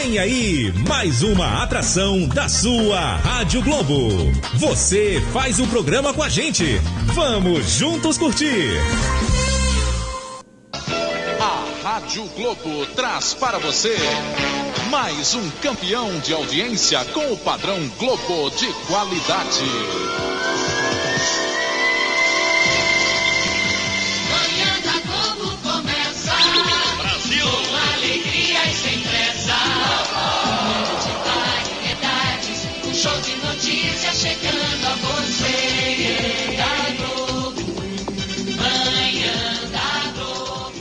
Vem aí, mais uma atração da sua Rádio Globo. Você faz o programa com a gente. Vamos juntos curtir. A Rádio Globo traz para você mais um campeão de audiência com o padrão Globo de qualidade. Manhã da Globo começa. Brasil. Com alegria e sem pressa. Um mundo de variedades. Um show de notícias chegando a você. Da Globo. Manhã da Globo.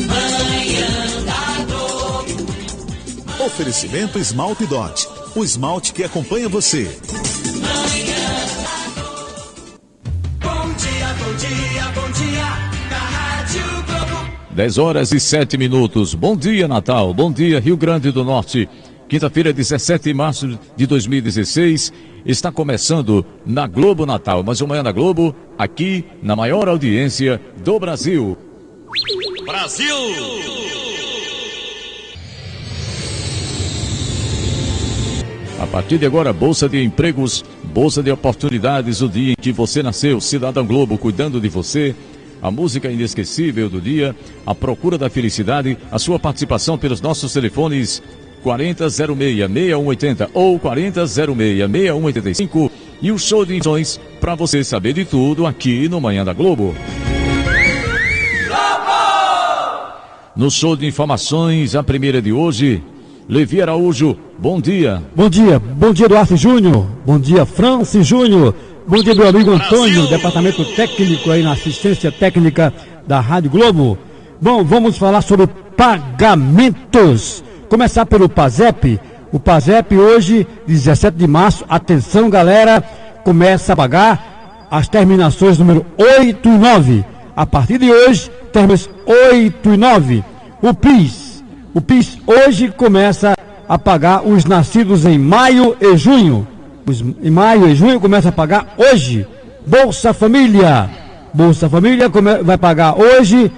Manhã da Globo. Oferecimento Esmalte Dot. O esmalte que acompanha você. Bom dia, na Rádio Globo. 10h07. Bom dia, Natal. Bom dia, Rio Grande do Norte. Quinta-feira, 17 de março de 2016. Está começando na Globo Natal. Mais uma manhã na Globo, aqui na maior audiência do Brasil. Brasil! A partir de agora, Bolsa de Empregos, Bolsa de Oportunidades, o dia em que você nasceu, Cidadão Globo cuidando de você, a música inesquecível do dia, a procura da felicidade, a sua participação pelos nossos telefones 4006-6180 ou 4006-6185 e o show de informações para você saber de tudo aqui no Manhã da Globo. No show de informações, a primeira de hoje, Levi Araújo, bom dia. Bom dia Duarte Júnior, bom dia Francis Júnior, bom dia meu amigo Antônio, departamento técnico aí na assistência técnica da Rádio Globo. Bom, vamos falar sobre pagamentos. Começar pelo PASEP. O PASEP hoje, 17 de março, atenção galera, começa a pagar as terminações número 8 e 9. A partir de hoje, termos 8 e 9. O PIS hoje começa a pagar os nascidos em maio e junho. Em maio e junho começa a pagar hoje. Bolsa Família vai pagar hoje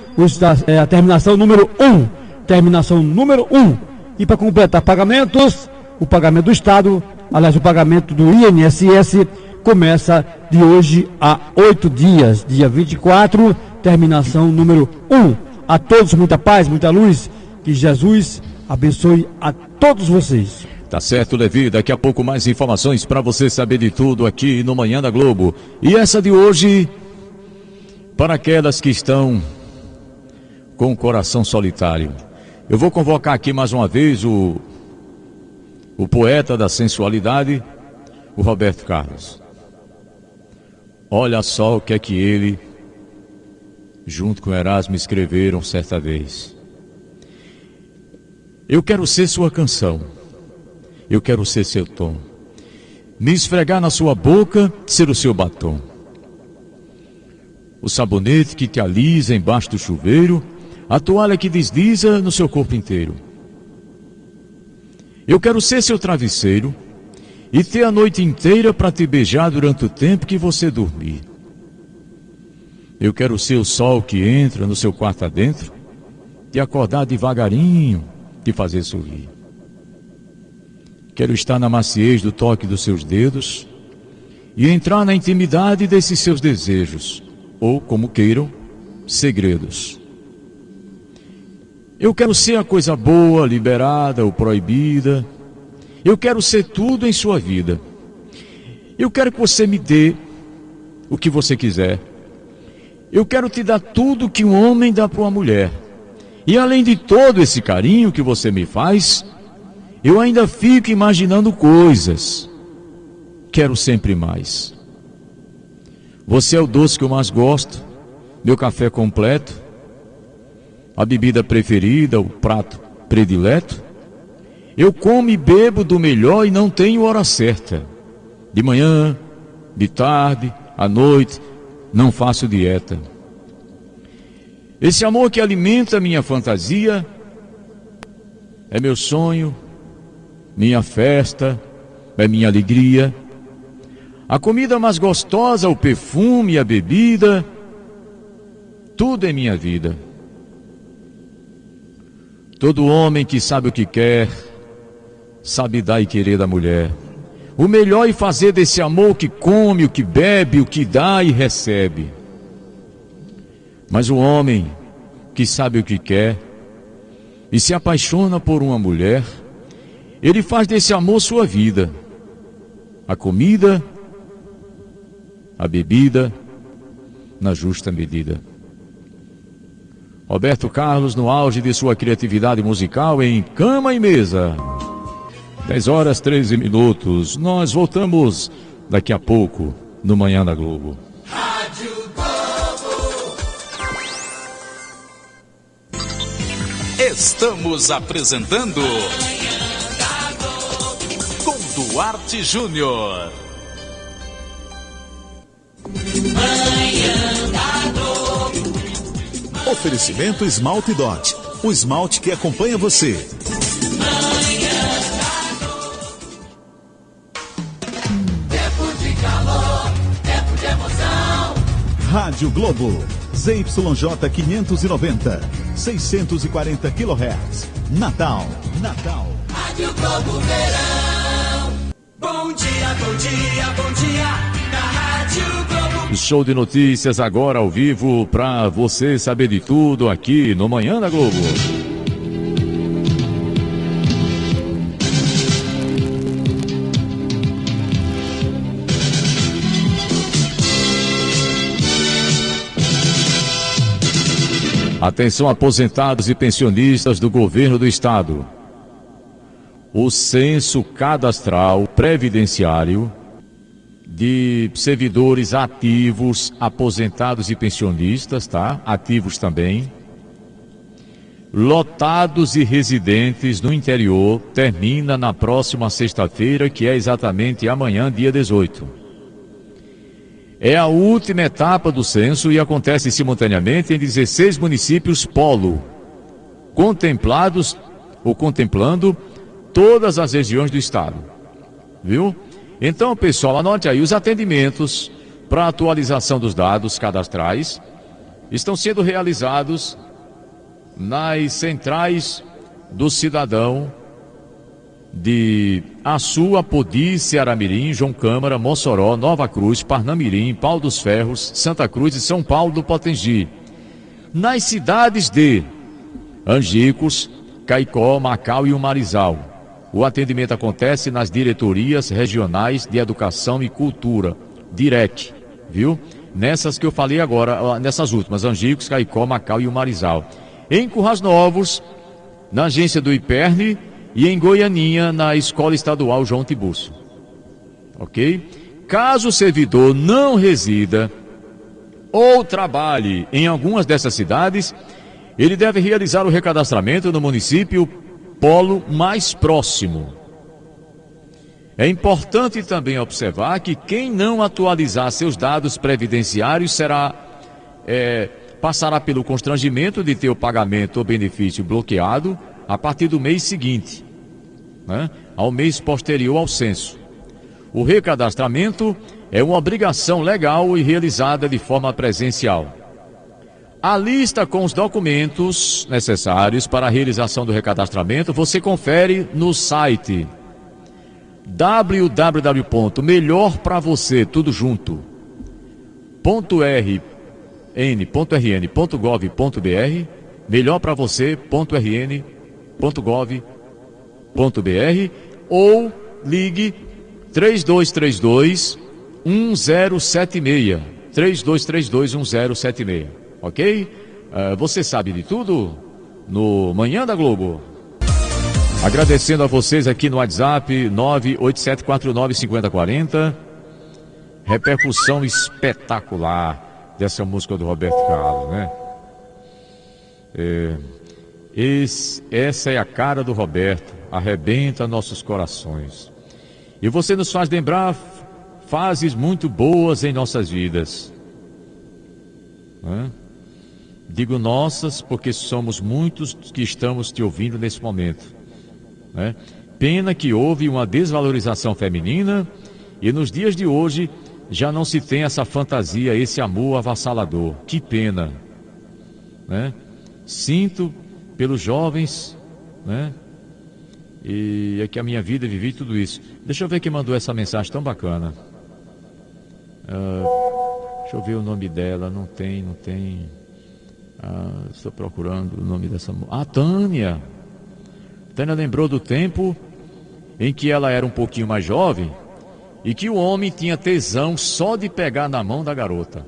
a terminação número 1. Terminação número 1. E para completar pagamentos, o pagamento do Estado, aliás, o pagamento do INSS, começa de hoje a 8 dias. Dia 24, terminação número 1. A todos muita paz, muita luz. Que Jesus abençoe a todos vocês. Tá certo, Levi. Daqui a pouco mais informações para você saber de tudo aqui no Manhã da Globo. E essa de hoje, para aquelas que estão com o coração solitário. Eu vou convocar aqui mais uma vez o poeta da sensualidade, o Roberto Carlos. Olha só o que é que ele, junto com Erasmo, escreveram certa vez. Eu quero ser sua canção, eu quero ser seu tom, me esfregar na sua boca, ser o seu batom, o sabonete que te alisa embaixo do chuveiro, a toalha que desliza no seu corpo inteiro. Eu quero ser seu travesseiro e ter a noite inteira para te beijar durante o tempo que você dormir. Eu quero ser o sol que entra no seu quarto adentro, te acordar devagarinho, te fazer sorrir. Quero estar na maciez do toque dos seus dedos e entrar na intimidade desses seus desejos, ou, como queiram, segredos. Eu quero ser a coisa boa, liberada ou proibida. Eu quero ser tudo em sua vida. Eu quero que você me dê o que você quiser. Eu quero te dar tudo que um homem dá para uma mulher. E além de todo esse carinho que você me faz, eu ainda fico imaginando coisas. Quero sempre mais. Você é o doce que eu mais gosto, meu café completo, a bebida preferida, o prato predileto. Eu como e bebo do melhor e não tenho hora certa. De manhã, de tarde, à noite, não faço dieta. Esse amor que alimenta minha fantasia é meu sonho, minha festa, é minha alegria. A comida mais gostosa, o perfume, a bebida, tudo é minha vida. Todo homem que sabe o que quer, sabe dar e querer da mulher. O melhor é fazer desse amor o que come, o que bebe, o que dá e recebe. Mas o homem que sabe o que quer e se apaixona por uma mulher, ele faz desse amor sua vida. A comida, a bebida, na justa medida. Roberto Carlos, no auge de sua criatividade musical, em Cama e Mesa. 10h13. Nós voltamos daqui a pouco no Manhã da Globo. Rádio Globo. Estamos apresentando com Duarte Júnior. Oferecimento Esmalte Dot. O esmalte que acompanha você. Tempo de calor, tempo de emoção. Rádio Globo. ZYJ 590. 640 kHz. Natal. Rádio Globo Verão. Bom dia, bom dia, bom dia. Na Rádio Globo. Show de notícias agora ao vivo para você saber de tudo aqui no Manhã da Globo. Atenção, aposentados e pensionistas do governo do estado. O censo cadastral previdenciário de servidores ativos, aposentados e pensionistas, tá? Ativos também, lotados e residentes no interior, termina na próxima sexta-feira, que é exatamente amanhã, dia 18. É a última etapa do censo e acontece simultaneamente em 16 municípios polo, contemplados ou contemplando todas as regiões do estado. Viu? Então, pessoal, anote aí, os atendimentos para atualização dos dados cadastrais estão sendo realizados nas centrais do cidadão de Açu, Apodi, Ceará-Mirim, João Câmara, Mossoró, Nova Cruz, Parnamirim, Pau dos Ferros, Santa Cruz e São Paulo do Potengi. Nas cidades de Angicos, Caicó, Macau e Umarizal. O atendimento acontece nas diretorias regionais de educação e cultura, DIREC, viu? Nessas que eu falei agora, nessas últimas, Angicos, Caicó, Macau e Umarizal. Em Currais Novos, na agência do IPERN e em Goianinha, na Escola Estadual João Tiburcio. Ok? Caso o servidor não resida ou trabalhe em algumas dessas cidades, ele deve realizar o recadastramento no município polo mais próximo. É importante também observar que quem não atualizar seus dados previdenciários passará pelo constrangimento de ter o pagamento ou benefício bloqueado a partir do mês seguinte, né, ao mês posterior ao censo. O recadastramento é uma obrigação legal e realizada de forma presencial. A lista com os documentos necessários para a realização do recadastramento você confere no site www.melhorpravocê, tudo junto, .rn.gov.br, melhorpravocê.rn.gov.br ou ligue 3232 1076, 3232 1076. Ok? Você sabe de tudo no Manhã da Globo. Agradecendo a vocês aqui no WhatsApp 987495040. Repercussão espetacular dessa música do Roberto Carlos, né? Essa é a cara do Roberto, arrebenta nossos corações. E você nos faz lembrar fases muito boas em nossas vidas, né? Digo nossas porque somos muitos que estamos te ouvindo nesse momento, né? Pena que houve uma desvalorização feminina e nos dias de hoje já não se tem essa fantasia, esse amor avassalador. Que pena, né? Sinto pelos jovens né? E é que a minha vida vivi tudo isso. Deixa eu ver quem mandou essa mensagem tão bacana. Deixa eu ver o nome dela. Não tem. Estou procurando o nome dessa mulher. Tânia. Tânia lembrou do tempo em que ela era um pouquinho mais jovem e que o homem tinha tesão só de pegar na mão da garota.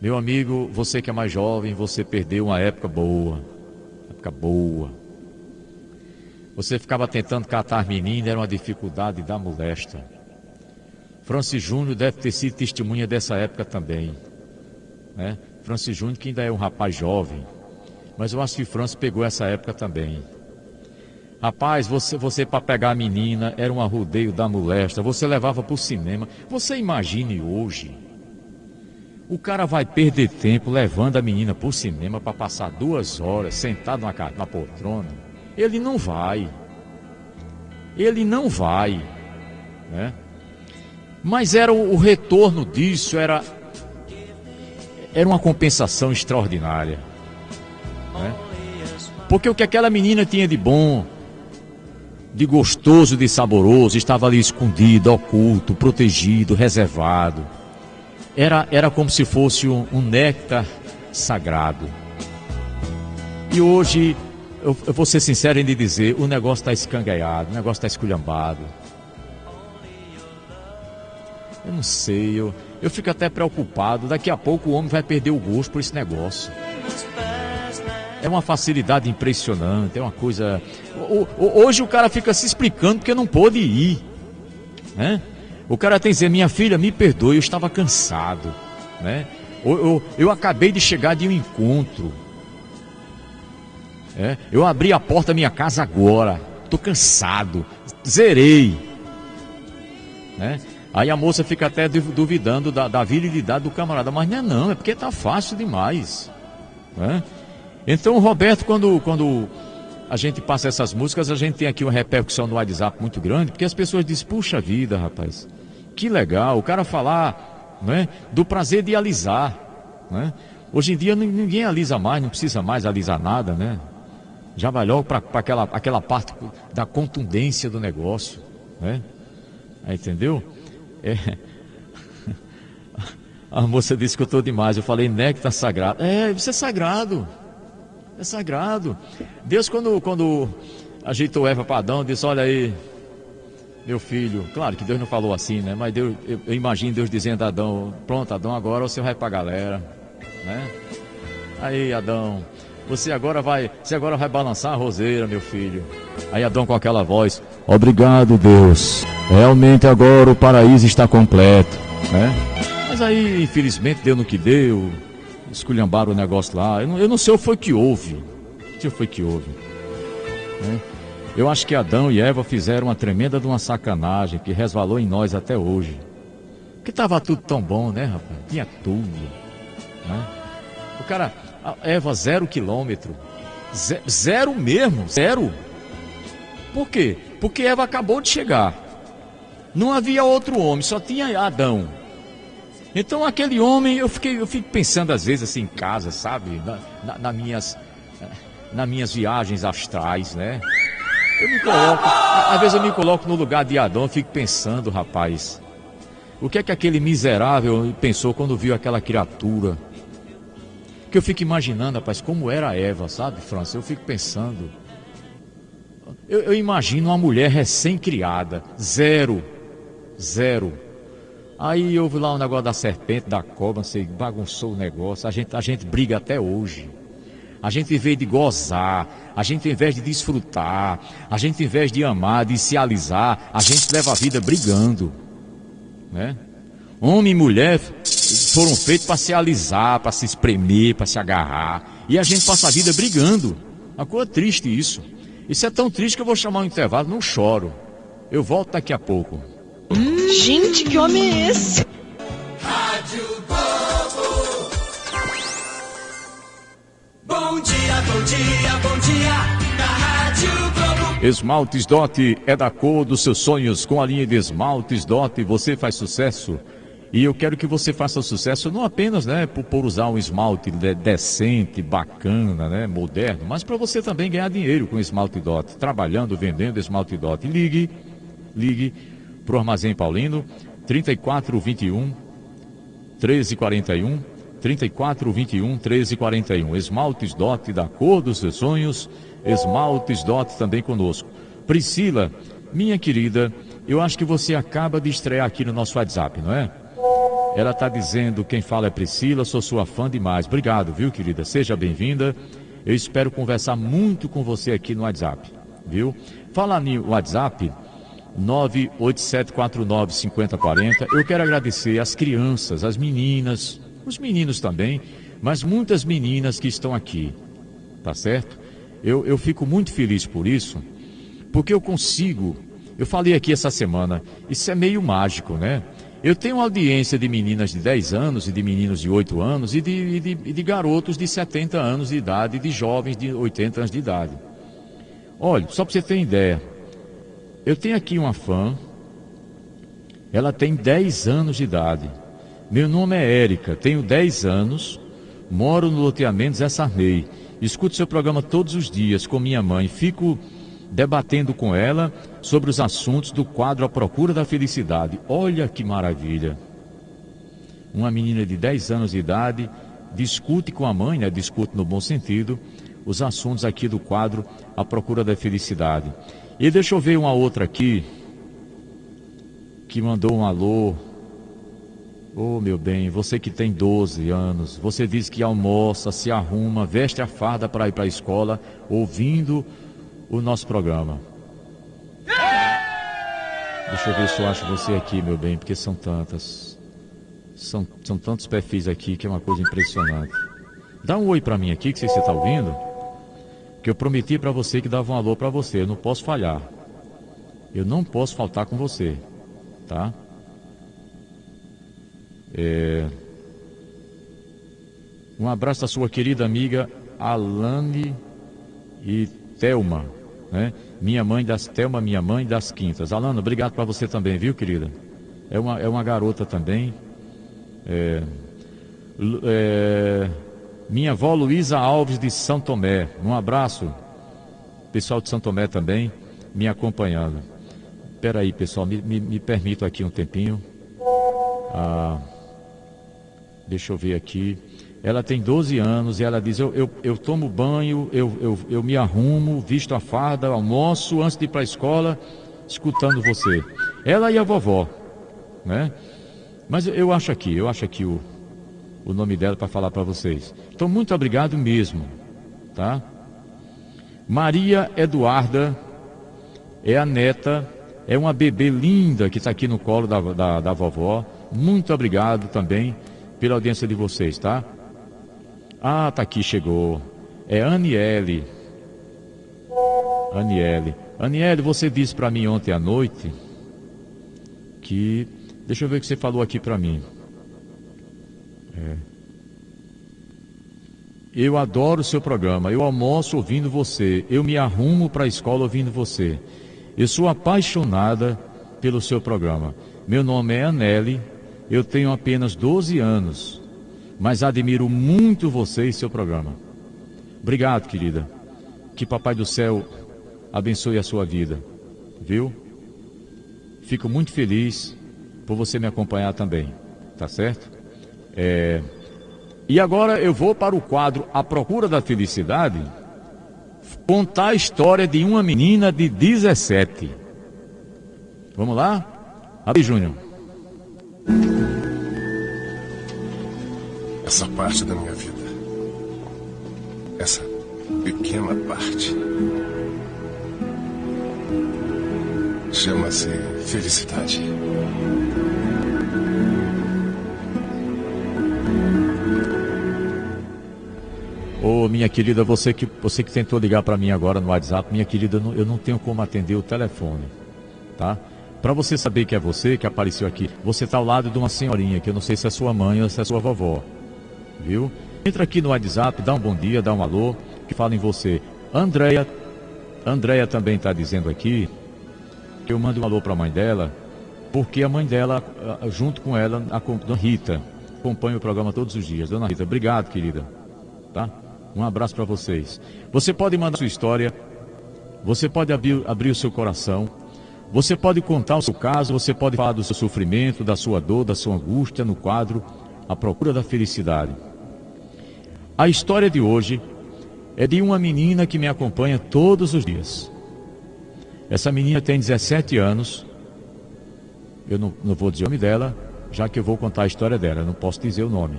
Meu amigo, você que é mais jovem, você perdeu uma época boa. Você ficava tentando catar menina, era uma dificuldade da molesta. Francis Júnior deve ter sido testemunha dessa época também, né? Francis Júnior, que ainda é um rapaz jovem, mas eu acho que Francis pegou essa época também. Rapaz, você para pegar a menina era um arrodeio da molesta, você levava para o cinema. Você imagine hoje, o cara vai perder tempo levando a menina para o cinema para passar 2 horas sentado na poltrona. Ele não vai, né? Mas era o retorno disso, era uma compensação extraordinária, né? Porque o que aquela menina tinha de bom, de gostoso, de saboroso, estava ali escondido, oculto, protegido, reservado. Era como se fosse um néctar sagrado. E hoje, eu vou ser sincero em lhe dizer, o negócio está escangalhado, o negócio está esculhambado. Eu não sei, eu fico até preocupado. Daqui a pouco o homem vai perder o gosto por esse negócio. É uma facilidade impressionante, é uma coisa... Hoje o cara fica se explicando porque não pôde ir, né? O cara tem que dizer, minha filha, me perdoe, eu estava cansado, né? Eu acabei de chegar de um encontro. Eu abri a porta da minha casa agora, estou cansado, zerei, né? Aí a moça fica até duvidando da virilidade do camarada, mas não é porque está fácil demais, né? Então, Roberto, quando a gente passa essas músicas, a gente tem aqui uma repercussão no WhatsApp muito grande, porque as pessoas dizem, puxa vida, rapaz, que legal, o cara falar, né, do prazer de alisar, né? Hoje em dia ninguém alisa mais, não precisa mais alisar nada, né? Já vai logo para aquela parte da contundência do negócio, né? Aí, entendeu? A moça disse que eu estou demais. Eu falei, néctar sagrado. Isso é sagrado. É sagrado. Deus, quando ajeitou Eva para Adão, disse, olha aí, meu filho. Claro que Deus não falou assim, né? Mas Deus, eu imagino Deus dizendo a Adão, pronto, Adão, agora você vai para a galera, né? Aí, Adão, você agora vai balançar a roseira, meu filho. Aí Adão com aquela voz, obrigado, Deus. Realmente agora o paraíso está completo, né? Mas aí, infelizmente, deu no que deu, esculhambaram o negócio lá. Eu não sei o que foi que houve, né? Eu acho que Adão e Eva fizeram uma tremenda de uma sacanagem que resvalou em nós até hoje. Porque estava tudo tão bom, né, rapaz? Tinha tudo, né? O cara, Eva 0 quilômetro, zero mesmo, zero. Por quê? Porque Eva acabou de chegar. Não havia outro homem, só tinha Adão. Então aquele homem, eu fico pensando às vezes assim em casa, sabe? Nas minhas viagens astrais, né? Às vezes eu me coloco no lugar de Adão, eu fico pensando, rapaz, o que é que aquele miserável pensou quando viu aquela criatura? Que eu fico imaginando, rapaz, como era Eva, sabe, França? Eu fico pensando. Eu imagino uma mulher recém-criada, zero. Aí houve lá um negócio da serpente, da cobra, você bagunçou o negócio, a gente briga até hoje. A gente, em vez de gozar, a gente, em vez de desfrutar, a gente, em vez de amar, de se alisar, a gente leva a vida brigando, né? Homem e mulher foram feitos para se alisar, para se espremer, para se agarrar. E a gente passa a vida brigando. Uma coisa triste isso. Isso é tão triste que eu vou chamar um intervalo, não choro. Eu volto daqui a pouco. Gente, que homem é esse? Rádio Globo. Bom dia, bom dia, bom dia. Da Rádio Globo. Esmaltes Dot é da cor dos seus sonhos. Com a linha de Esmaltes Dot você faz sucesso. E eu quero que você faça sucesso não apenas, né, por usar um esmalte decente, bacana, né, moderno, mas para você também ganhar dinheiro com esmalte Dot, trabalhando, vendendo esmalte Dot. Ligue para o Armazém Paulino, 3421 1341, 3421 1341. Esmaltes Dot da cor dos seus sonhos, esmaltes Dot também conosco. Priscila, minha querida, eu acho que você acaba de estrear aqui no nosso WhatsApp, não é? Ela está dizendo, quem fala é Priscila, sou sua fã demais. Obrigado, viu, querida? Seja bem-vinda. Eu espero conversar muito com você aqui no WhatsApp, viu? Fala no WhatsApp, 987495040. Eu quero agradecer às crianças, às meninas, os meninos também, mas muitas meninas que estão aqui, tá certo? Eu fico muito feliz por isso, porque eu falei aqui essa semana, isso é meio mágico, né? Eu tenho uma audiência de meninas de 10 anos e de meninos de 8 anos e de garotos de 70 anos de idade e de jovens de 80 anos de idade. Olha, só para você ter ideia, eu tenho aqui uma fã, ela tem 10 anos de idade. Meu nome é Érica, tenho 10 anos, moro no loteamento Zé Sarney. Escuto seu programa todos os dias com minha mãe, fico debatendo com ela sobre os assuntos do quadro A Procura da Felicidade. Olha que maravilha! Uma menina de 10 anos de idade discute com a mãe, né? Discute no bom sentido, os assuntos aqui do quadro A Procura da Felicidade. E deixa eu ver uma outra aqui, que mandou um alô. Ô, meu bem, você que tem 12 anos, você diz que almoça, se arruma, veste a farda para ir para a escola, ouvindo o nosso programa. Deixa eu ver se eu acho você aqui, meu bem, porque são tantas. São tantos perfis aqui que é uma coisa impressionante. Dá um oi para mim aqui, que você está ouvindo. Que eu prometi para você que dava um alô para você. Eu não posso falhar. Eu não posso faltar com você. Tá? Um abraço da sua querida amiga Alane e Thelma, né? Minha mãe das Quintas. Alana, obrigado para você também, viu, querida? É uma garota também. Minha avó Luísa Alves de São Tomé. Um abraço. Pessoal de São Tomé também me acompanhando. Espera aí, pessoal, me permito aqui um tempinho. Deixa eu ver aqui. Ela tem 12 anos e ela diz, eu tomo banho, eu me arrumo, visto a farda, almoço antes de ir para a escola, escutando você. Ela e a vovó, né? Mas eu acho aqui o nome dela para falar para vocês. Então, muito obrigado mesmo, tá? Maria Eduarda é a neta, é uma bebê linda que está aqui no colo da vovó. Muito obrigado também pela audiência de vocês, tá? Tá aqui, chegou. É Aniele. Aniele, você disse para mim ontem à noite que... Deixa eu ver o que você falou aqui para mim. Eu adoro o seu programa. Eu almoço ouvindo você. Eu me arrumo para a escola ouvindo você. Eu sou apaixonada pelo seu programa. Meu nome é Anele. Eu tenho apenas 12 anos. Mas admiro muito você e seu programa. Obrigado, querida. Que Papai do Céu abençoe a sua vida. Viu? Fico muito feliz por você me acompanhar também. Tá certo? E agora eu vou para o quadro A Procura da Felicidade, contar a história de uma menina de 17. Vamos lá? Aí, Júnior. Essa parte da minha vida, essa pequena parte, chama-se felicidade. Ô, minha querida, você que tentou ligar para mim agora no WhatsApp, minha querida, eu não tenho como atender o telefone, tá? Para você saber que é você que apareceu aqui, você está ao lado de uma senhorinha, que eu não sei se é sua mãe ou se é sua vovó, viu? Entra aqui no WhatsApp, dá um bom dia, dá um alô, que fala em você. Andréia também está dizendo aqui, que eu mando um alô para a mãe dela, porque a mãe dela, junto com ela, a Dona Rita, acompanha o programa todos os dias. Dona Rita, obrigado, querida. Tá? Um abraço para vocês. Você pode mandar sua história, você pode abrir o seu coração, você pode contar o seu caso, você pode falar do seu sofrimento, da sua dor, da sua angústia no quadro A Procura da Felicidade. A história de hoje é de uma menina que me acompanha todos os dias. Essa menina tem 17 anos. Eu não vou dizer o nome dela, já que eu vou contar a história dela, eu não posso dizer o nome.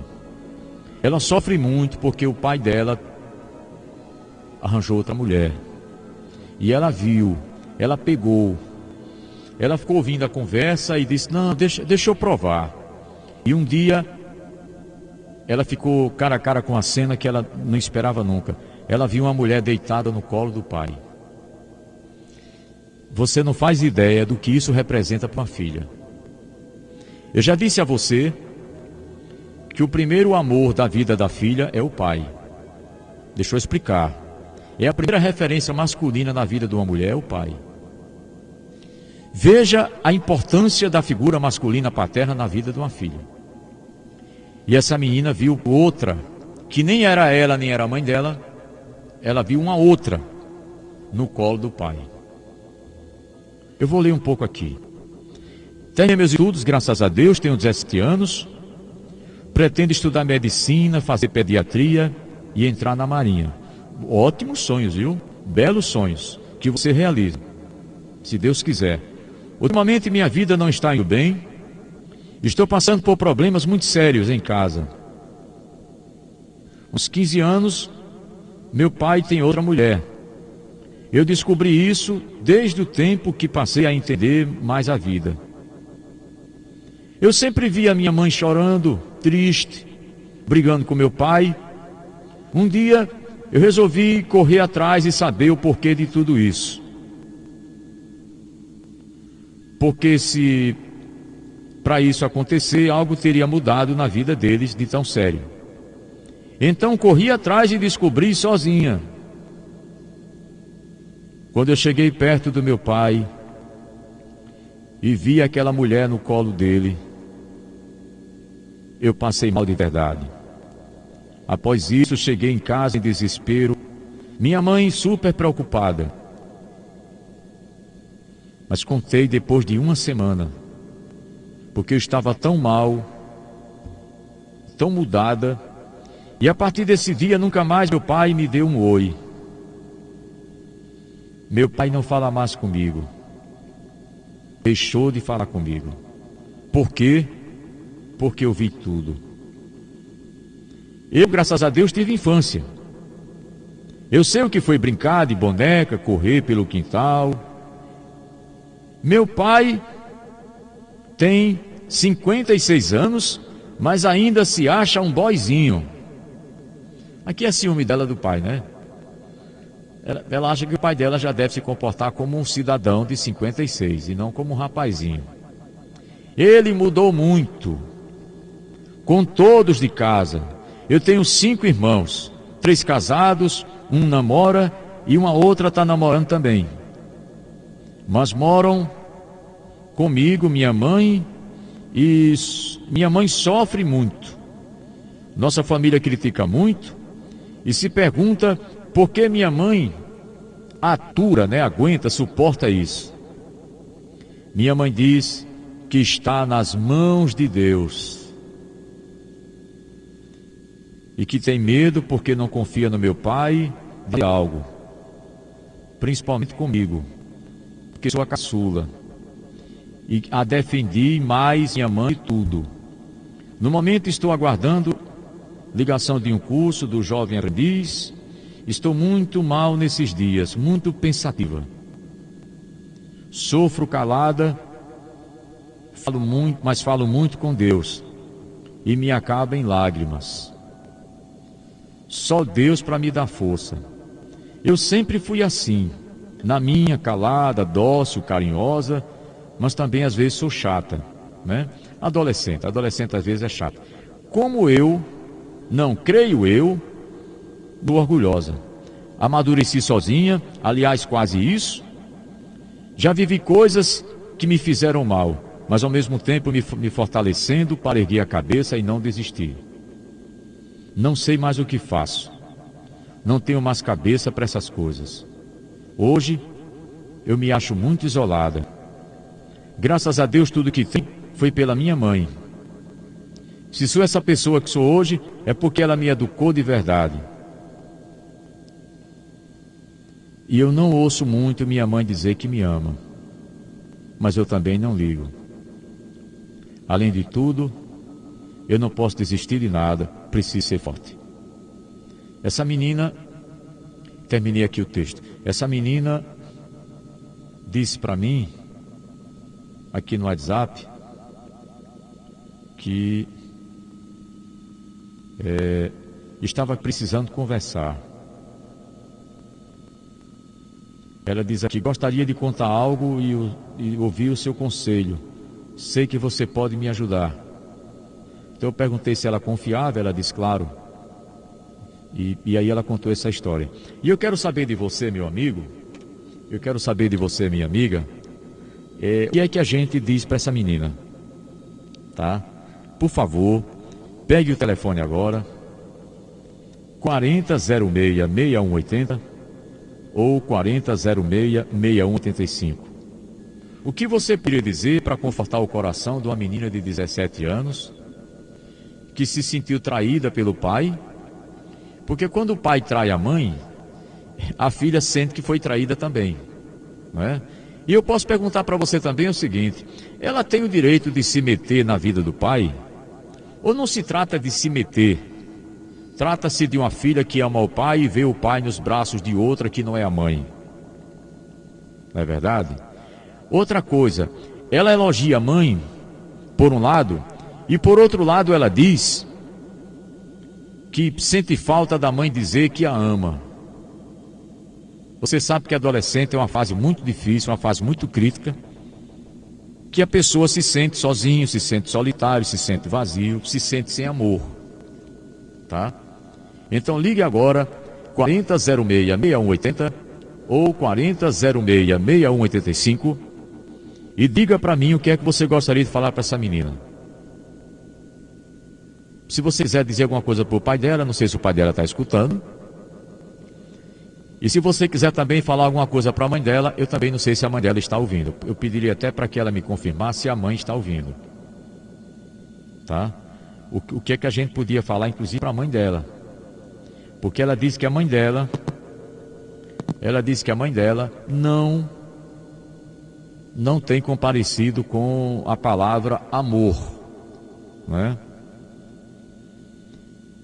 Ela sofre muito porque o pai dela arranjou outra mulher. E ela viu, ela pegou, ela ficou ouvindo a conversa e disse, não, deixa eu provar. E um dia, ela ficou cara a cara com a cena que ela não esperava nunca. Ela viu uma mulher deitada no colo do pai. Você não faz ideia do que isso representa para uma filha. Eu já disse a você que o primeiro amor da vida da filha é o pai. Deixa eu explicar. É a primeira referência masculina na vida de uma mulher, é o pai. Veja a importância da figura masculina paterna na vida de uma filha. E essa menina viu outra, que nem era ela, nem era a mãe dela, ela viu uma outra no colo do pai. Eu vou ler um pouco aqui. Tenho meus estudos, graças a Deus, tenho 17 anos, pretendo estudar medicina, fazer pediatria e entrar na marinha. Ótimos sonhos, viu? Belos sonhos, que você realiza, se Deus quiser. Ultimamente minha vida não está indo bem, estou passando por problemas muito sérios em casa. Uns 15 anos, meu pai tem outra mulher. Eu descobri isso desde o tempo que passei a entender mais a vida. Eu sempre vi a minha mãe chorando, triste, brigando com meu pai. Um dia eu resolvi correr atrás e saber o porquê de tudo isso. Porque se para isso acontecer, algo teria mudado na vida deles de tão sério. Então corri atrás e descobri sozinha. Quando eu cheguei perto do meu pai e vi aquela mulher no colo dele, eu passei mal de verdade. Após isso, cheguei em casa em desespero, minha mãe super preocupada. Mas contei depois de uma semana, porque eu estava tão mal, tão mudada, e a partir desse dia nunca mais meu pai me deu um oi. Meu pai não fala mais comigo. Deixou de falar comigo. Por quê? Porque eu vi tudo. Eu, graças a Deus, tive infância. Eu sei o que foi brincar de boneca, correr pelo quintal. Meu pai tem 56 anos, mas ainda se acha um boyzinho. Aqui é ciúme dela do pai, né? Ela acha que o pai dela já deve se comportar como um cidadão de 56 e não como um rapazinho. Ele mudou muito, com todos de casa. Eu tenho 5 irmãos, 3 casados, um namora e uma outra está namorando também. Mas moram comigo, minha mãe, e minha mãe sofre muito. Nossa família critica muito e se pergunta por que minha mãe atura, aguenta, suporta isso. Minha mãe diz que está nas mãos de Deus. E que tem medo porque não confia no meu pai de algo. Principalmente comigo, porque sou a caçula. E a defendi mais minha mãe e tudo. No momento estou aguardando ligação de um curso do jovem aprendiz. Estou muito mal nesses dias, muito pensativa. Sofro calada, falo muito, mas falo muito com Deus. E me acaba em lágrimas. Só Deus para me dar força. Eu sempre fui assim, na minha, calada, dócil, carinhosa, mas também às vezes sou chata, né? Adolescente às vezes é chata. Como eu, não creio eu, do orgulhosa. Amadureci sozinha, aliás, quase isso. Já vivi coisas que me fizeram mal. mas ao mesmo tempo me fortalecendo para erguer a cabeça e não desistir. Não sei mais o que faço. Não tenho mais cabeça para essas coisas. Hoje, eu me acho muito isolada. Graças a Deus, tudo que tenho foi pela minha mãe. Se sou essa pessoa que sou hoje, é porque ela me educou de verdade. E eu não ouço muito minha mãe dizer que me ama. Mas eu também não ligo. Além de tudo, eu não posso desistir de nada, preciso ser forte. Essa menina, terminei aqui o texto, essa menina disse para mim, aqui no WhatsApp, que estava precisando conversar. Ela diz aqui, gostaria de contar algo e ouvir o seu conselho. Sei que você pode me ajudar. Então eu perguntei se ela confiava, ela disse claro. E aí ela contou essa história. E eu quero saber de você, meu amigo, eu quero saber de você, minha amiga, o que é que a gente diz para essa menina? Tá? Por favor, pegue o telefone agora, 4006-6180 ou 4006-6185. O que você poderia dizer para confortar o coração de uma menina de 17 anos que se sentiu traída pelo pai? Porque quando o pai trai a mãe, a filha sente que foi traída também, não é? E eu posso perguntar para você também o seguinte, ela tem o direito de se meter na vida do pai? Ou não se trata de se meter? Trata-se de uma filha que ama o pai e vê o pai nos braços de outra que não é a mãe. Não é verdade? Outra coisa, ela elogia a mãe, por um lado, e por outro lado ela diz que sente falta da mãe dizer que a ama. Você sabe que adolescente é uma fase muito difícil, uma fase muito crítica, que a pessoa se sente sozinho, se sente solitário, se sente vazio, se sente sem amor. Tá? Então ligue agora, 4006-6180 ou 4006-6185 e diga para mim o que é que você gostaria de falar para essa menina. Se você quiser dizer alguma coisa para o pai dela, não sei se o pai dela está escutando. E se você quiser também falar alguma coisa para a mãe dela, eu também não sei se a mãe dela está ouvindo. Eu pediria até para que ela me confirmasse se a mãe está ouvindo. Tá? O que é que a gente podia falar, inclusive, para a mãe dela? Porque ela disse que a mãe dela não tem comparecido com a palavra amor, não é?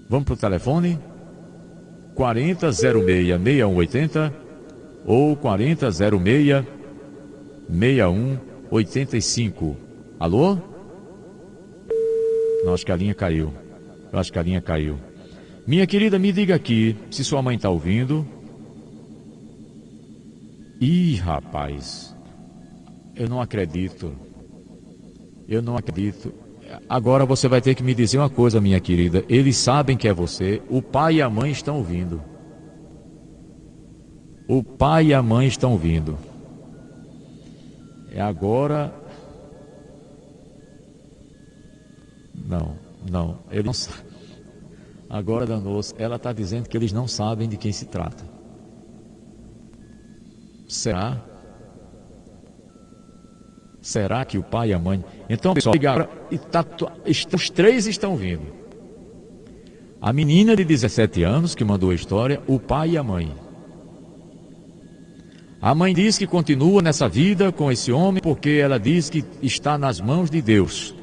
Vamos para o telefone? 4006-6180 ou 4006-6185. Alô? Não, acho que a linha caiu. Eu acho que a linha caiu. Minha querida, me diga aqui, se sua mãe está ouvindo. Ih, rapaz, eu não acredito. Agora você vai ter que me dizer uma coisa, minha querida. Eles sabem que é você. O pai e a mãe estão ouvindo. O pai e a mãe estão ouvindo. É agora. Não. Eles não sabem. Agora, danou-se. Ela está dizendo que eles não sabem de quem se trata. Será? Será que o pai e a mãe... Então, pessoal, os três estão vindo. A menina de 17 anos que mandou a história, o pai e a mãe. A mãe diz que continua nessa vida com esse homem porque ela diz que está nas mãos de Deus.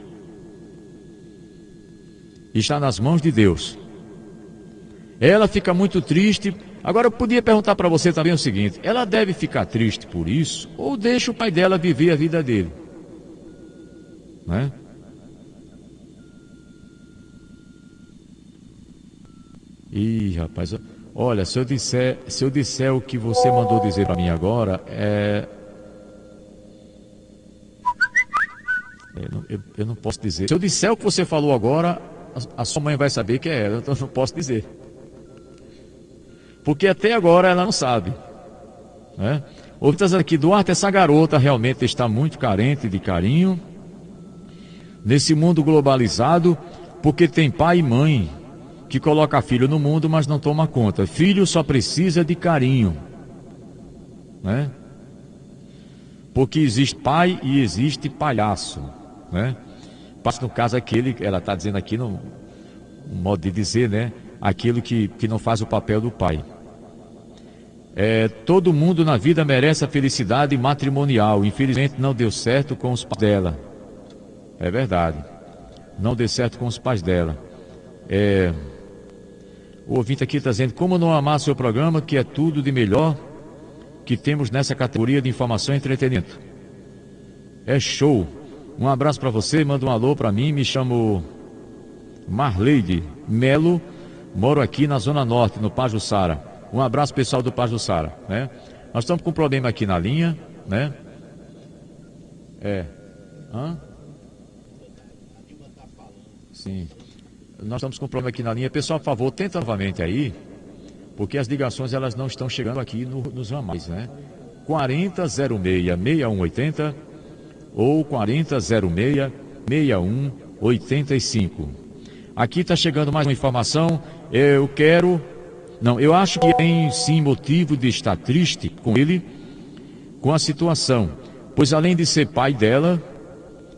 Está nas mãos de Deus. Ela fica muito triste. Agora eu podia perguntar para você também o seguinte, ela deve ficar triste por isso ou deixa o pai dela viver a vida dele? Né? Ih, rapaz, olha, se eu disser o que você mandou dizer para mim agora, eu não posso dizer. Se eu disser o que você falou agora, a sua mãe vai saber que é ela, então eu não posso dizer. Porque até agora ela não sabe. Né? Outra aqui, Duarte, essa garota realmente está muito carente de carinho. nesse mundo globalizado, porque tem pai e mãe que coloca filho no mundo, mas não toma conta. Filho só precisa de carinho, né? Porque existe pai e existe palhaço, né? No caso aquele, ela está dizendo aqui, no modo de dizer, né? Aquilo que não faz o papel do pai. Todo mundo na vida merece a felicidade matrimonial. Infelizmente não deu certo com os pais dela. É verdade. Não deu certo com os pais dela. O ouvinte aqui está dizendo: como não amar seu programa, que é tudo de melhor que temos nessa categoria de informação e entretenimento. É show. Um abraço para você, manda um alô para mim. Me chamo Marleide Melo, moro aqui na Zona Norte, no Pajuçara. Um abraço pessoal do Pajuçara, né? Nós estamos com um problema aqui na linha, né? Sim. Nós estamos com um problema aqui na linha. Pessoal, por favor, tenta novamente aí, porque as ligações elas não estão chegando aqui nos ramais, né? 4006-6180 ou 4006-6185. Aqui está chegando mais uma informação. Eu acho que tem sim motivo de estar triste com ele, com a situação, pois além de ser pai dela,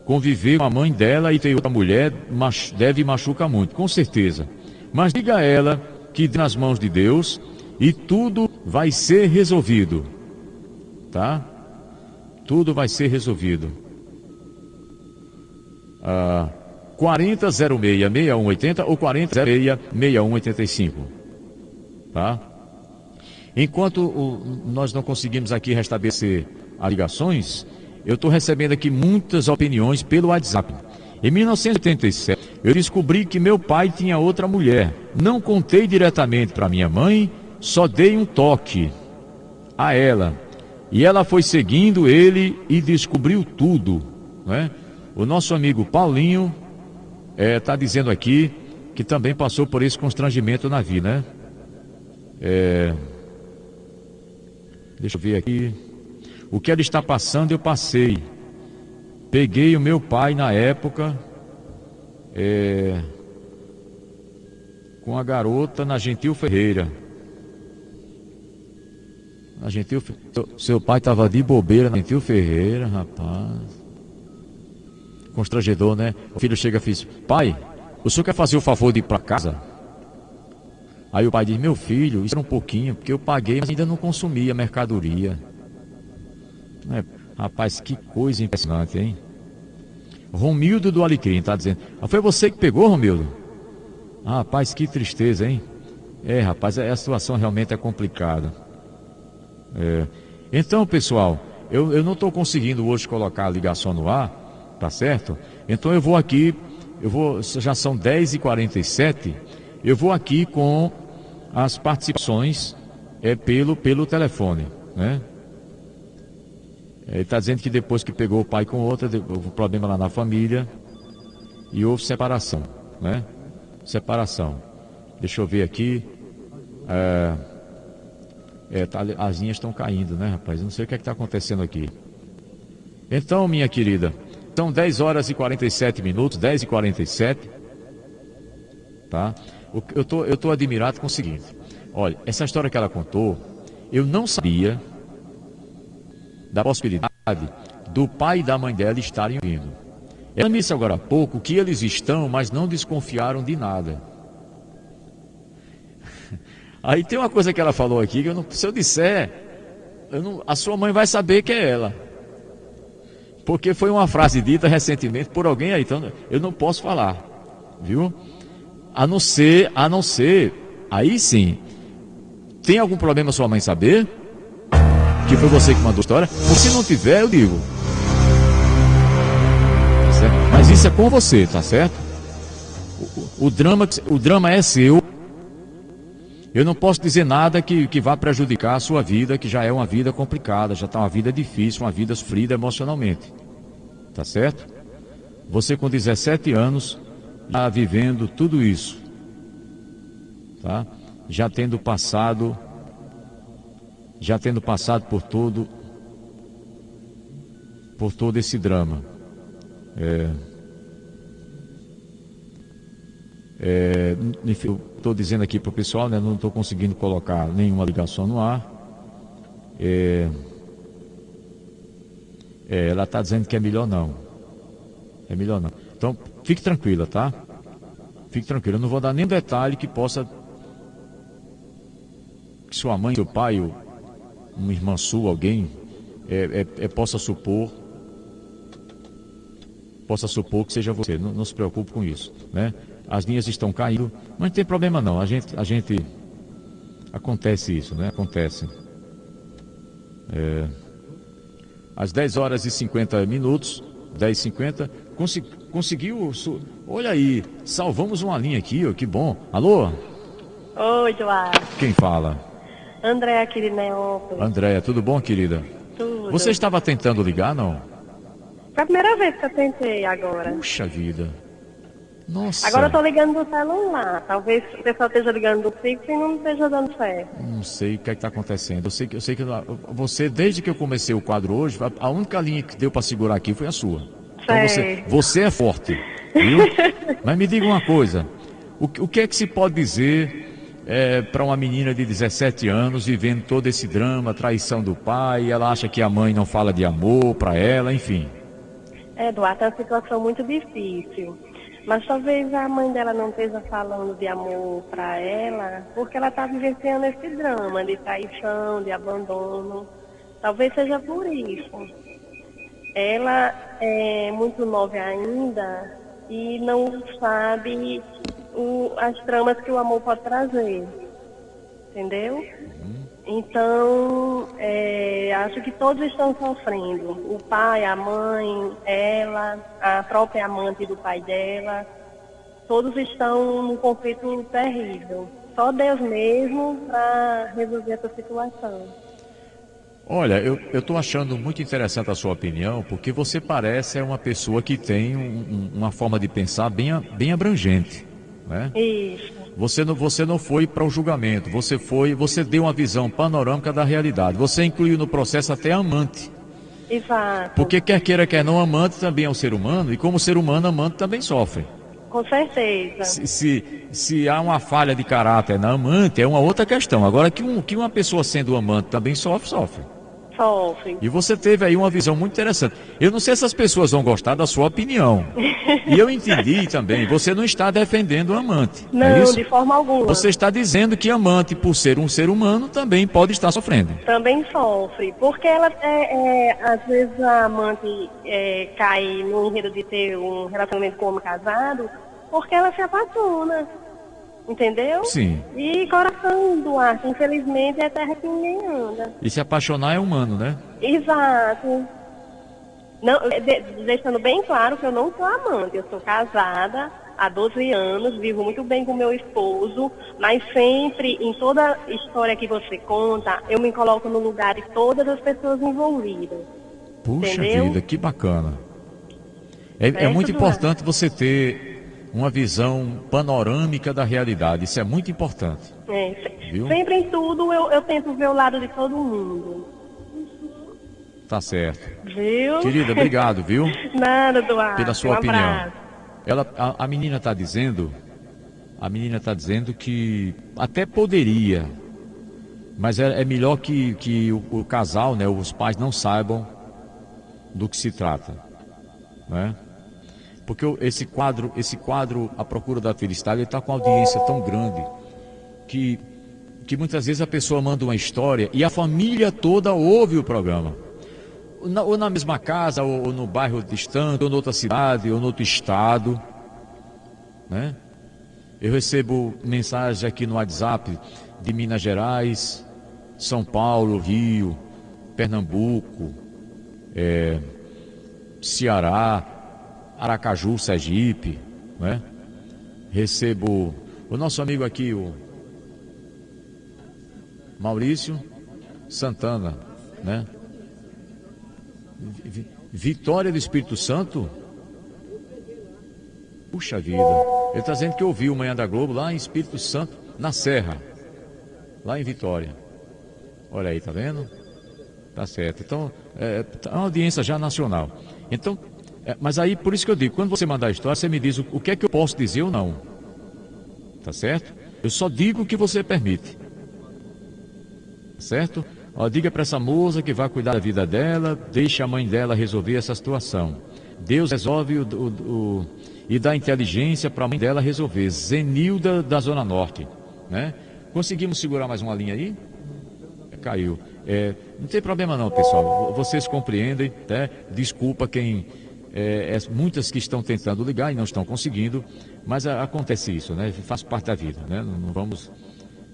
conviver com a mãe dela e ter outra mulher deve machucar muito, com certeza. Mas diga a ela que nas mãos de Deus e tudo vai ser resolvido, tá? Tudo vai ser resolvido. 4006-6180 ou 4006-6185, tá? Enquanto nós não conseguimos aqui restabelecer as ligações, eu estou recebendo aqui muitas opiniões pelo WhatsApp. Em 1987, eu descobri que meu pai tinha outra mulher. Não contei diretamente para minha mãe, só dei um toque a ela. E ela foi seguindo ele e descobriu tudo, né? O nosso amigo Paulinho está dizendo aqui que também passou por esse constrangimento na vida, né? Deixa eu ver aqui. O que ela está passando eu passei. Peguei o meu pai na época com a garota na Gentil Ferreira. Seu pai estava de bobeira na Gentil Ferreira, rapaz. Constrangedor, né? O filho chega e diz: pai, o senhor quer fazer o favor de ir para casa? Aí o pai diz: meu filho, isso era um pouquinho, porque eu paguei, mas ainda não consumi a mercadoria. Rapaz, que coisa impressionante, hein? Romildo do Alecrim está dizendo: foi você que pegou, Romildo? Rapaz, que tristeza, hein? Rapaz, a situação realmente é complicada. Então, pessoal, eu não estou conseguindo hoje colocar a ligação no ar, tá certo? Então eu vou aqui, já são 10h47, eu vou aqui com as participações pelo telefone, né? Ele está dizendo que depois que pegou o pai com outra, houve um problema lá na família e houve separação, né? Separação. Deixa eu ver aqui. As linhas estão caindo, né, rapaz? Não sei o que está acontecendo aqui. Então, minha querida, são 10h47, 10h47, tá? Eu tô admirado com o seguinte. Olha, essa história que ela contou, eu não sabia da possibilidade do pai e da mãe dela estarem vindo. Ela me disse agora há pouco que eles estão, mas não desconfiaram de nada. Aí tem uma coisa que ela falou aqui, que se eu disser, a sua mãe vai saber que é ela. Porque foi uma frase dita recentemente por alguém aí, então eu não posso falar, viu? A não ser, aí sim. Tem algum problema sua mãe saber? Que foi você que mandou a história? Ou se não tiver, eu digo. Tá certo? Mas isso é com você, tá certo? O drama é seu. Eu não posso dizer nada que vá prejudicar a sua vida, que já é uma vida complicada, já está uma vida difícil, uma vida sofrida emocionalmente. Tá certo? Você com 17 anos, já vivendo tudo isso. Tá? Já tendo passado por todo esse drama. Enfim, eu estou dizendo aqui para o pessoal, né, não estou conseguindo colocar nenhuma ligação no ar. Ela está dizendo que é melhor não. É melhor não. Então, fique tranquila, tá? Fique tranquila. Eu não vou dar nenhum detalhe que possa... que sua mãe, seu pai, ou uma irmã sua, alguém, possa supor que seja você. Não se preocupe com isso, né? As linhas estão caindo, mas não tem problema não. A gente acontece isso, né? Acontece. Às 10 horas e 50 minutos, 10h50, conseguiu. Olha aí, salvamos uma linha aqui, ó, que bom. Alô? Oi, Eduardo. Quem fala? Andréa aqui de Neópolis. Andréa, tudo bom, querida? Tudo. Você estava tentando ligar, não? Foi a primeira vez que eu tentei agora. Puxa vida. Nossa. Agora eu tô ligando do celular. Talvez o pessoal esteja ligando do fixo e não esteja dando certo. Não sei o que é que está acontecendo. Eu sei que você, desde que eu comecei o quadro hoje, a única linha que deu para segurar aqui foi a sua. Então você é forte, viu? Mas me diga uma coisa. O que é que se pode dizer para uma menina de 17 anos vivendo todo esse drama, traição do pai, ela acha que a mãe não fala de amor para ela, enfim. Eduardo, é uma situação muito difícil. Mas talvez a mãe dela não esteja falando de amor para ela, porque ela está vivenciando esse drama de traição, de abandono. Talvez seja por isso. Ela é muito nova ainda e não sabe as tramas que o amor pode trazer. Entendeu? Então, acho que todos estão sofrendo. O pai, a mãe, ela, a própria amante do pai dela. Todos estão num conflito terrível. Só Deus mesmo para resolver essa situação. Olha, eu estou achando muito interessante a sua opinião, porque você parece uma pessoa que tem uma forma de pensar bem abrangente, né? Isso. Você não foi para o julgamento, você deu uma visão panorâmica da realidade. Você incluiu no processo até a amante. Exato. Porque quer queira, quer não, amante também é um ser humano, e como ser humano, amante também sofre. Com certeza. Se há uma falha de caráter na amante, é uma outra questão. Agora, que uma pessoa sendo amante também sofre. Sofre. E você teve aí uma visão muito interessante. Eu não sei se as pessoas vão gostar da sua opinião. E eu entendi também, você não está defendendo o amante. Não, é isso? De forma alguma. Você está dizendo que amante, por ser um ser humano, também pode estar sofrendo. Também sofre, porque ela, às vezes a amante cai no enredo de ter um relacionamento com o homem casado, porque ela se apaixona. Entendeu? Sim. E coração do ar, infelizmente, é terra que ninguém anda. E se apaixonar é humano, né? Exato. Não, deixando bem claro que eu não sou amante, eu sou casada há 12 anos, vivo muito bem com meu esposo, mas sempre, em toda história que você conta, eu me coloco no lugar de todas as pessoas envolvidas. Puxa entendeu? vida, que bacana. É muito importante você ter uma visão panorâmica da realidade, isso é muito importante. Viu? Sempre em tudo eu tento ver o lado de todo mundo. Tá certo. Viu? Querida, obrigado, viu? Nada, Eduardo. Pela sua opinião. Abraço. A menina está dizendo que até poderia, mas é melhor que o casal, né, os pais não saibam do que se trata, né? Porque esse quadro, A Procura da Felicidade, ele está com uma audiência tão grande que muitas vezes a pessoa manda uma história e a família toda ouve o programa. Ou na mesma casa, ou no bairro distante, ou noutra cidade, ou no outro estado, né? Eu recebo mensagens aqui no WhatsApp de Minas Gerais, São Paulo, Rio, Pernambuco, Ceará, Aracaju, Sergipe, né? Recebo o nosso amigo aqui, o Maurício Santana, né? Vitória do Espírito Santo? Puxa vida, ele está dizendo que ouviu Manhã da Globo lá em Espírito Santo, na Serra, lá em Vitória. Olha aí, tá vendo? Tá certo. Então, é uma audiência já nacional. Então, mas aí, por isso que eu digo, quando você mandar a história, você me diz o que é que eu posso dizer ou não. tá certo? Eu só digo o que você permite, tá certo? Ó, diga para essa moça que vai cuidar da vida dela, deixe a mãe dela resolver essa situação. Deus resolve e dá inteligência para a mãe dela resolver. Zenilda da Zona Norte, né? Conseguimos segurar mais uma linha aí? Caiu. Não tem problema não, pessoal. Vocês compreendem, né? Desculpa quem... muitas que estão tentando ligar e não estão conseguindo, mas acontece isso, né? Faz parte da vida, né? Não vamos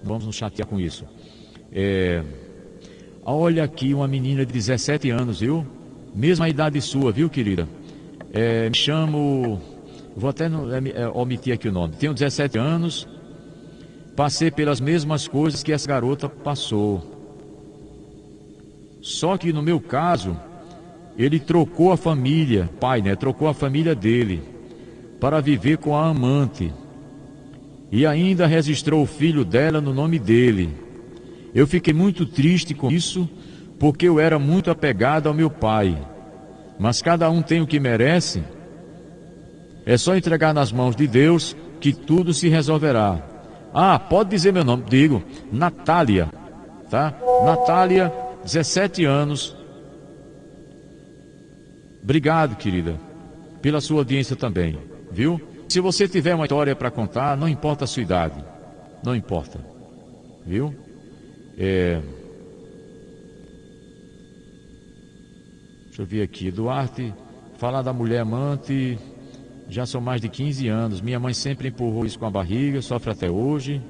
nos chatear com isso. Olha aqui uma menina de 17 anos, viu? Mesma idade sua, viu, querida? Me chamo... Vou até omitir aqui o nome. Tenho 17 anos, passei pelas mesmas coisas que essa garota passou. Só que no meu caso, ele trocou a família, pai, né? Trocou a família dele para viver com a amante. E ainda registrou o filho dela no nome dele. Eu fiquei muito triste com isso, porque eu era muito apegado ao meu pai. Mas cada um tem o que merece. É só entregar nas mãos de Deus que tudo se resolverá. Ah, pode dizer meu nome? Digo, Natália, tá? Natália, 17 anos. Obrigado, querida, pela sua audiência também, viu? Se você tiver uma história para contar, não importa a sua idade, não importa, viu? Deixa eu ver aqui, Duarte, falar da mulher amante, já são mais de 15 anos, minha mãe sempre empurrou isso com a barriga, sofre até hoje.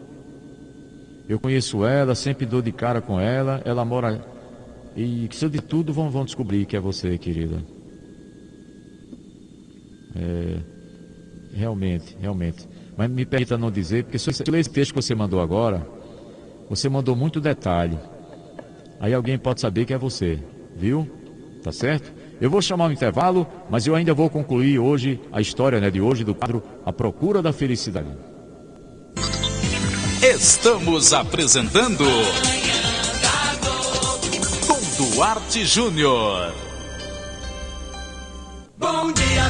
Eu conheço ela, sempre dou de cara com ela, ela mora... E se eu de tudo vão descobrir que é você, querida. Realmente. Mas me permita não dizer, porque se eu ler esse texto que você mandou agora, você mandou muito detalhe. Aí alguém pode saber que é você, viu? Tá certo? Eu vou chamar um intervalo, mas eu ainda vou concluir hoje a história, né, de hoje do quadro A Procura da Felicidade. Estamos apresentando com Duarte Júnior. Bom dia,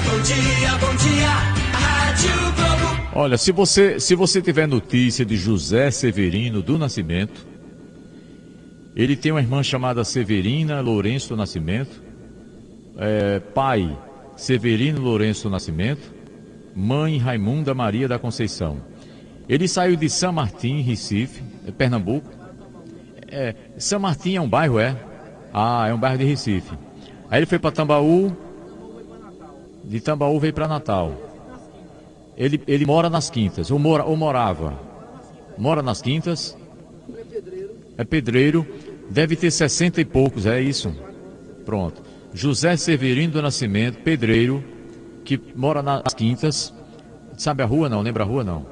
Rádio Globo. Olha, se você tiver notícia de José Severino do Nascimento, ele tem uma irmã chamada Severina Lourenço do Nascimento, pai Severino Lourenço do Nascimento, mãe Raimunda Maria da Conceição. Ele saiu de São Martim, Recife, Pernambuco. São Martim é um bairro, é? Ah, é um bairro de Recife. Aí ele foi para Tambaú, de Tambaú veio para Natal. Ele mora nas Quintas, ou morava. Mora nas Quintas. É pedreiro, deve ter 60 e poucos, é isso? Pronto. José Severino do Nascimento, pedreiro, que mora nas Quintas. Sabe a rua não? Lembra a rua não?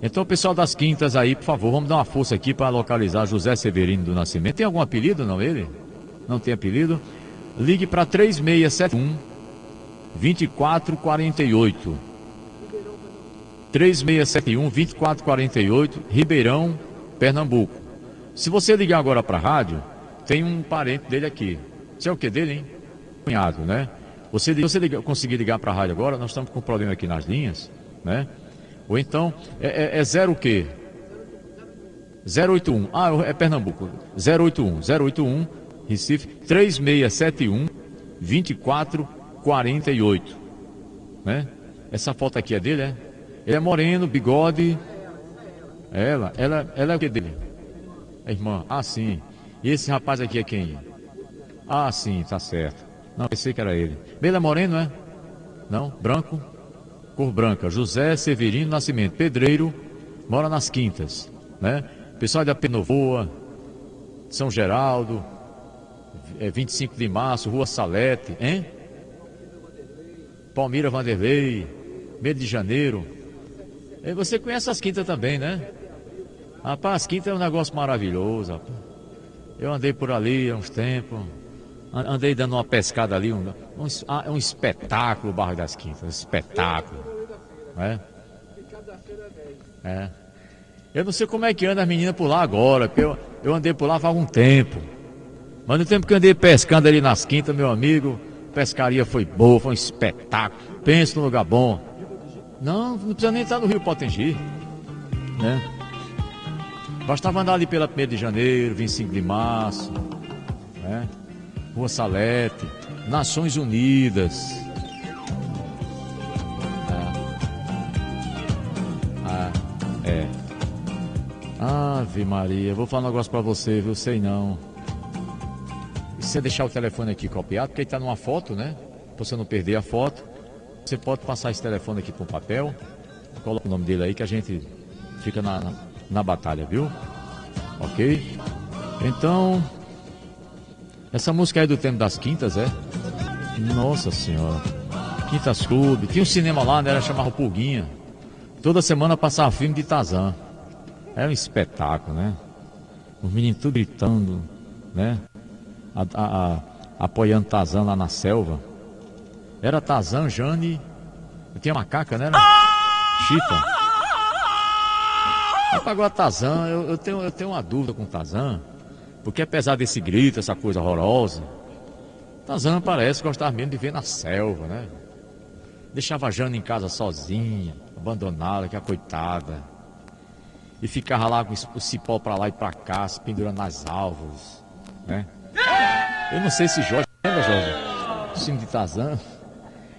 Então, pessoal das Quintas aí, por favor, vamos dar uma força aqui para localizar José Severino do Nascimento. Tem algum apelido, não ele? Não tem apelido? Ligue para 3671 2448. 3671 2448, Ribeirão, Pernambuco. Se você ligar agora para a rádio, tem um parente dele aqui. Você é o que dele, hein? Cunhado, né? Se você conseguir ligar para a rádio agora, nós estamos com um problema aqui nas linhas, né? Ou então, é zero o quê? 081. Ah, é Pernambuco. 081, Recife, 3671 2448. Né? Essa foto aqui é dele, é? Ele é moreno, bigode. Ela é o que dele? É irmã. Ah, sim. E esse rapaz aqui é quem? Ah, sim, tá certo. Não, pensei que era ele. Ele é moreno, é? Não? Branco? Cor branca. José Severino Nascimento, pedreiro, mora nas Quintas, né? Pessoal da Penovoa, São Geraldo, 25 de março, Rua Salete, hein? Palmira Vanderlei, Meio de Janeiro. E você conhece as Quintas também, né? Rapaz, as Quintas é um negócio maravilhoso, rapaz. Eu andei por ali há uns tempos, andei dando uma pescada ali, um espetáculo, o Bairro das Quintas, um espetáculo, né? Eu não sei como é que anda as meninas por lá agora, porque eu andei por lá faz algum tempo, mas no tempo que eu andei pescando ali nas Quintas, meu amigo, a pescaria foi boa, foi um espetáculo, pensa num lugar bom. Não precisa nem estar no Rio Potengi, né? Bastava andar ali pela 1º de janeiro, 25 de março, né? Rua Salete, Nações Unidas. Ave Maria, vou falar um negócio pra você, viu? Sei não. E se você deixar o telefone aqui copiado, porque ele tá numa foto, né? Pra você não perder a foto, você pode passar esse telefone aqui para um papel, coloca o nome dele aí que a gente fica na batalha, viu? Ok? Então, essa música aí do tempo das quintas, é? Nossa Senhora. Quintas Clube. Tinha um cinema lá, né? Era chamado Pulguinha. Toda semana passava filme de Tarzan. Era um espetáculo, né? Os meninos tudo gritando, né? Apoiando Tarzan lá na selva. Era Tarzan, Jane. Tinha macaca, né? Chita. Agora Tarzan, eu tenho uma dúvida com Tarzan. Porque apesar desse grito, essa coisa horrorosa, Tarzan parece gostar mesmo de ver na selva, né? Deixava a Jane em casa sozinha, abandonada, que é a coitada. E ficava lá com o cipó pra lá e pra cá, se pendurando nas árvores, né? Eu não sei se Jorge, lembra, Jorge? O filme de Tarzan.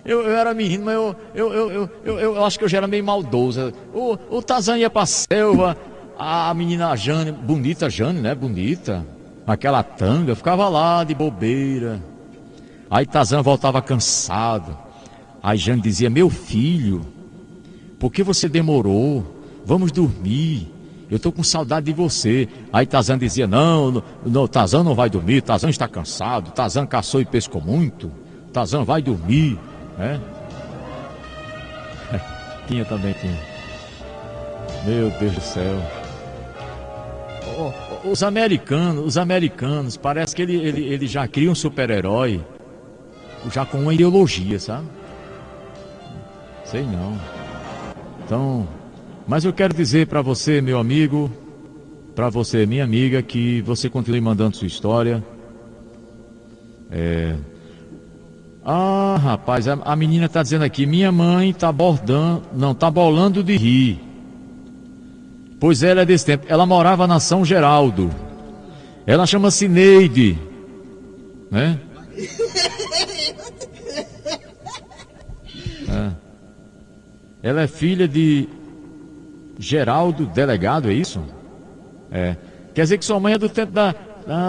Eu era menino, mas eu acho que eu já era meio maldoso. O Tarzan ia pra selva, a menina Jane, bonita Jane, né? Bonita. Aquela tanga, ficava lá de bobeira. Aí Tarzan voltava cansado. Aí Jane dizia, meu filho, por que você demorou? Vamos dormir, eu estou com saudade de você. Aí Tarzan dizia, não, Tarzan não vai dormir, Tarzan está cansado, Tarzan caçou e pescou muito, Tarzan vai dormir, né? Tinha também, tinha. Meu Deus do céu. Os americanos, parece que ele já cria um super-herói, já com uma ideologia, sabe? Sei não. Então... Mas eu quero dizer para você, meu amigo, para você, minha amiga, que você continue mandando sua história. Rapaz, a menina está dizendo aqui, minha mãe está bolando de rir. Pois ela é desse tempo. Ela morava na São Geraldo. Ela chama-se Neide, né? Ela é filha de Geraldo Delegado, é isso? Quer dizer que sua mãe é do tempo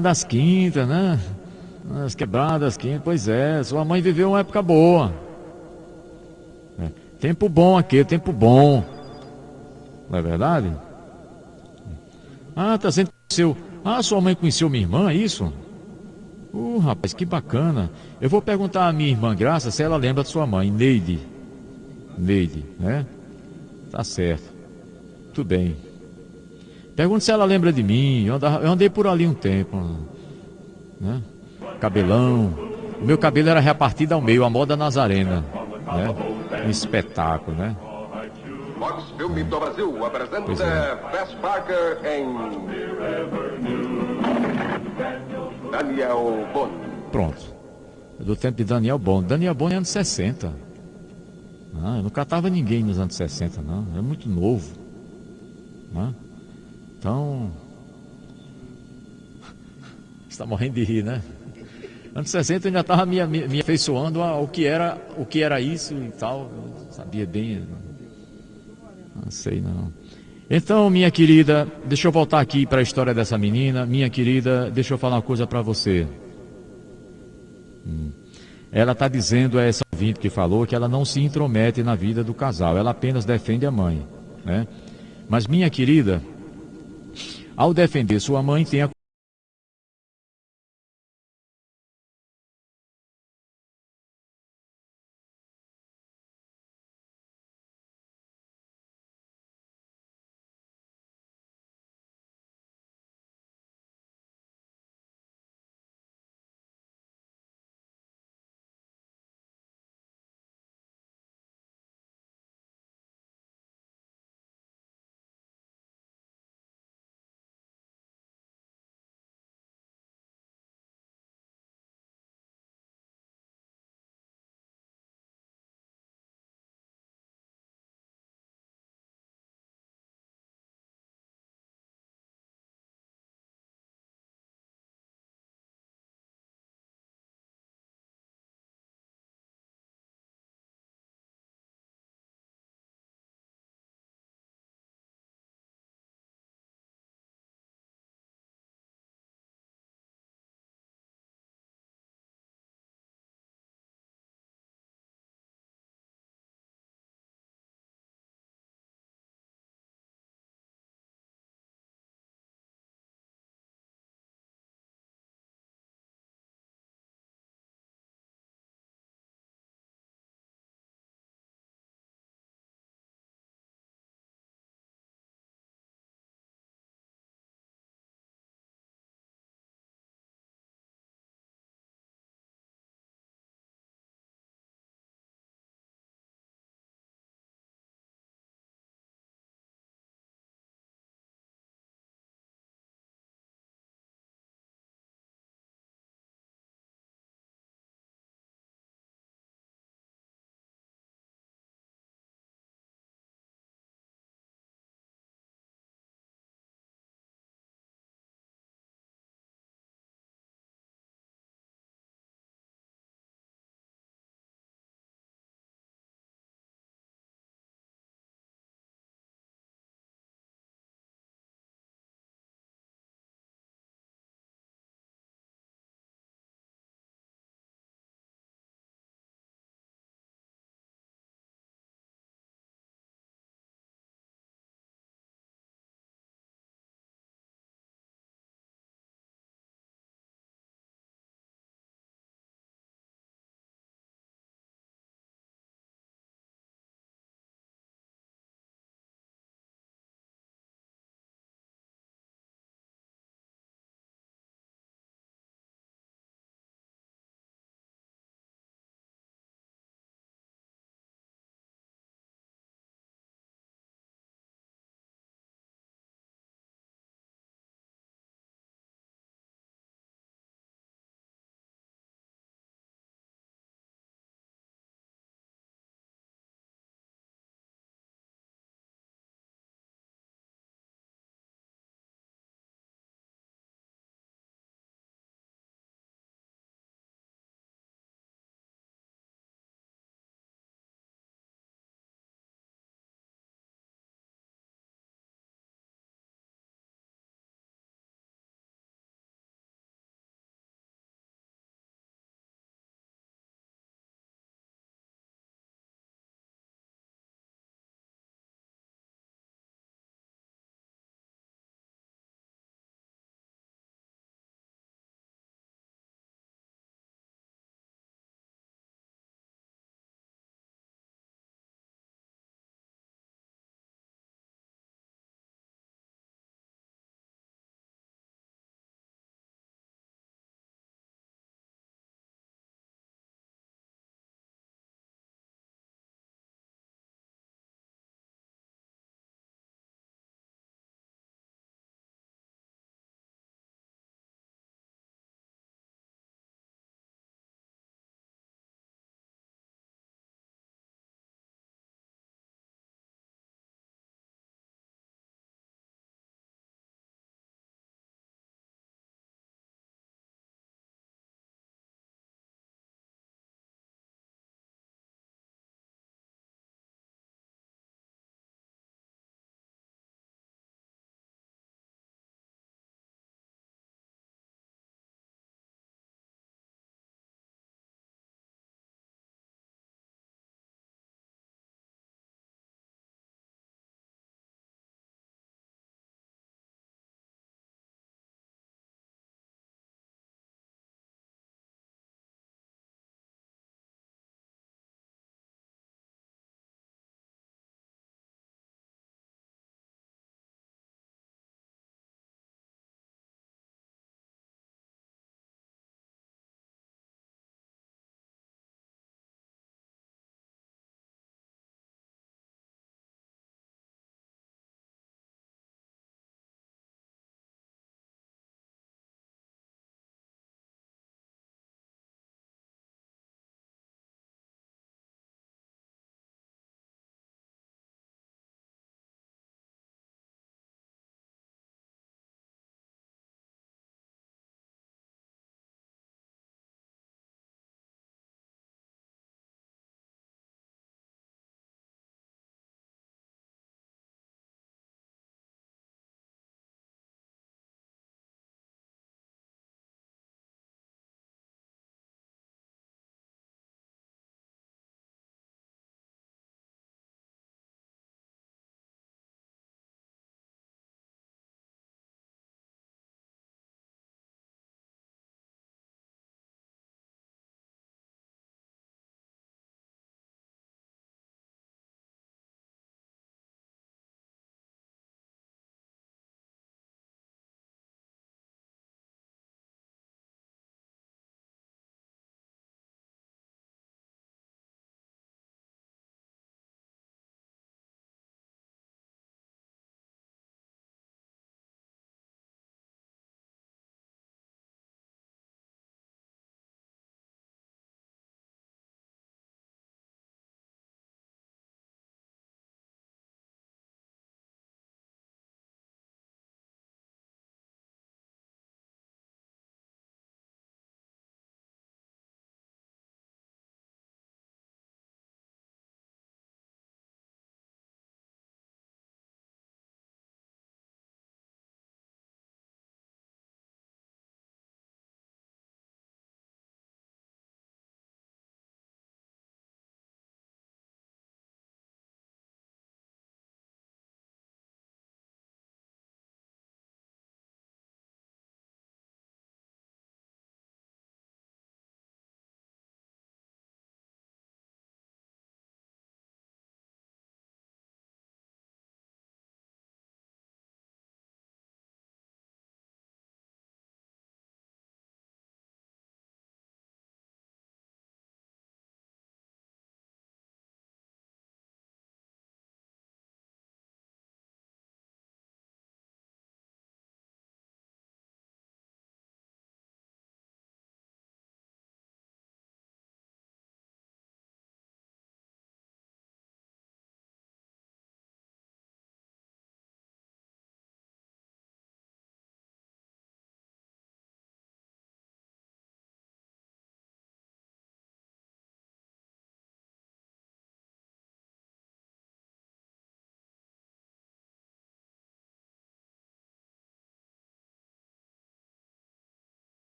das quintas, né? As quebradas quintas, pois é. Sua mãe viveu uma época boa. Tempo bom aqui, tempo bom. Não é verdade? Tá sendo conheceu. Sua mãe conheceu minha irmã, é isso? Rapaz, que bacana. Eu vou perguntar à minha irmã Graça se ela lembra de sua mãe, Neide, né? Tá certo. Tudo bem. Pergunta se ela lembra de mim. Eu andei por ali um tempo, né? Cabelão. O meu cabelo era repartido ao meio, a moda nazarena, né? Um espetáculo, né? Fox Filme do Brasil apresenta Bess Parker em Daniel Boone. Pronto. Do tempo de Daniel Boone. Daniel Boone é anos 60. Eu não catava ninguém nos anos 60, não. Era muito novo. Então, você está morrendo de rir, né? Anos 60 eu ainda estava me afeiçoando ao que era isso e tal. Eu sabia bem. Não sei não. Então, minha querida, deixa eu voltar aqui para a história dessa menina. Minha querida, deixa eu falar uma coisa para você. Ela está dizendo, essa ouvinte que falou, que ela não se intromete na vida do casal. Ela apenas defende a mãe, né? Mas, minha querida, ao defender sua mãe, tenha